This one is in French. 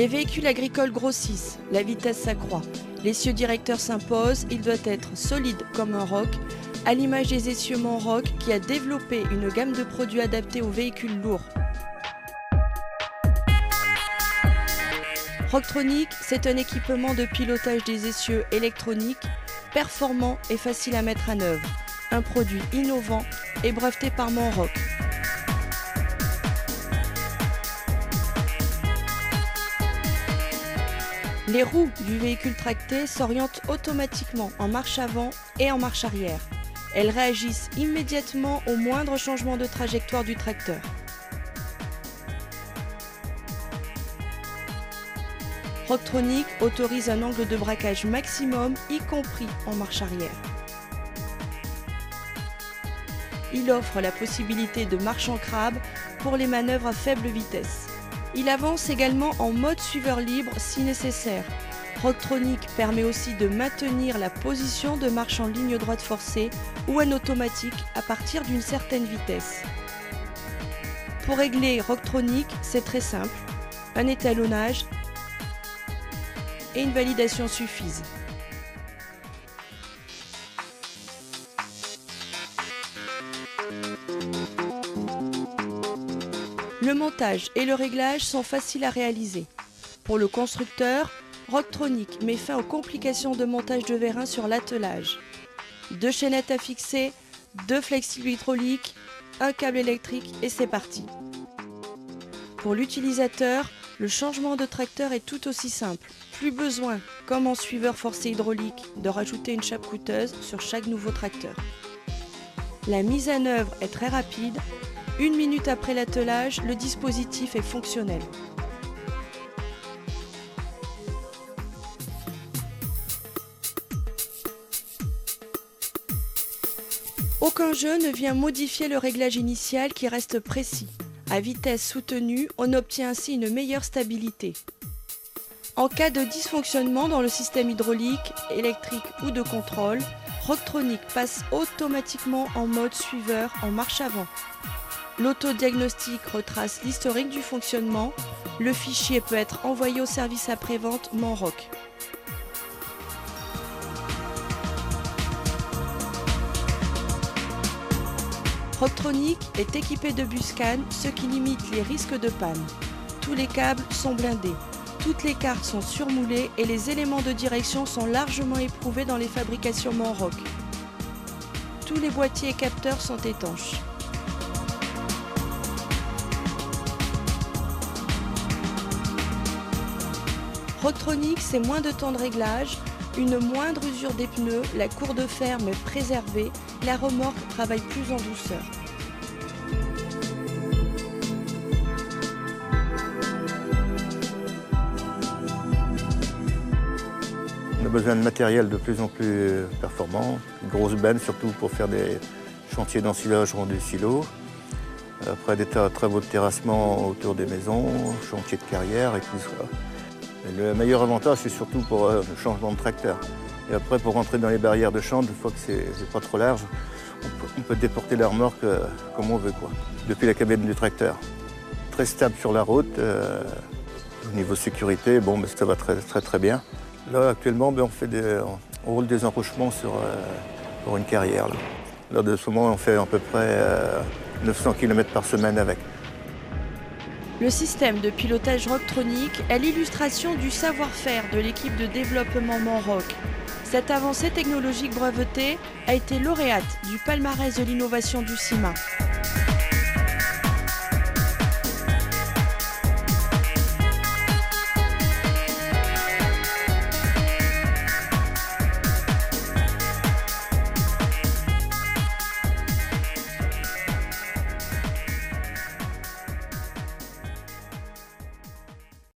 Les véhicules agricoles grossissent, la vitesse s'accroît. L'essieu directeur s'impose, il doit être solide comme un roc, à l'image des essieux Monroc qui a développé une gamme de produits adaptés aux véhicules lourds. Rocktronic, c'est un équipement de pilotage des essieux électroniques, performant et facile à mettre en œuvre. Un produit innovant et breveté par Monroc. Les roues du véhicule tracté s'orientent automatiquement en marche avant et en marche arrière. Elles réagissent immédiatement au moindre changement de trajectoire du tracteur. Rocktronic autorise un angle de braquage maximum, y compris en marche arrière. Il offre la possibilité de marche en crabe pour les manœuvres à faible vitesse. Il avance également en mode suiveur libre si nécessaire. Rocktronic permet aussi de maintenir la position de marche en ligne droite forcée ou en automatique à partir d'une certaine vitesse. Pour régler Rocktronic, c'est très simple. Un étalonnage et une validation suffisent. Le montage et le réglage sont faciles à réaliser. Pour le constructeur, Rocktronic met fin aux complications de montage de vérins sur l'attelage. 2 chaînettes à fixer, 2 flexibles hydrauliques, un câble électrique et c'est parti. Pour l'utilisateur, le changement de tracteur est tout aussi simple. Plus besoin, comme en suiveur forcé hydraulique, de rajouter une chape coûteuse sur chaque nouveau tracteur. La mise en œuvre est très rapide. 1 minute après l'attelage, le dispositif est fonctionnel. Aucun jeu ne vient modifier le réglage initial qui reste précis. À vitesse soutenue, on obtient ainsi une meilleure stabilité. En cas de dysfonctionnement dans le système hydraulique, électrique ou de contrôle, Rocktronic passe automatiquement en mode suiveur en marche avant. L'autodiagnostic retrace l'historique du fonctionnement. Le fichier peut être envoyé au service après-vente Monroc. Rocktronic est équipé de Buscan, ce qui limite les risques de panne. Tous les câbles sont blindés, toutes les cartes sont surmoulées et les éléments de direction sont largement éprouvés dans les fabrications Monroc. Tous les boîtiers et capteurs sont étanches. Rocktronic, c'est moins de temps de réglage, une moindre usure des pneus, la cour de ferme est préservée, la remorque travaille plus en douceur. On a besoin de matériel de plus en plus performant, une grosse benne surtout pour faire des chantiers d'ensilage rond des silos. Après des travaux de terrassement autour des maisons, chantiers de carrière et tout ça. Et le meilleur avantage, c'est surtout pour le changement de tracteur. Et après, pour rentrer dans les barrières de champ, une fois que c'est pas trop large, on peut déporter la remorque comme on veut, quoi. Depuis la cabine du tracteur. Très stable sur la route. Au niveau sécurité, bon, ça va très bien. Là, actuellement, on roule des enrochements pour une carrière. Là, de ce moment, on fait à peu près 900 km par semaine avec. Le système de pilotage Rocktronic est l'illustration du savoir-faire de l'équipe de développement Monroc. Cette avancée technologique brevetée a été lauréate du palmarès de l'innovation du CIMA.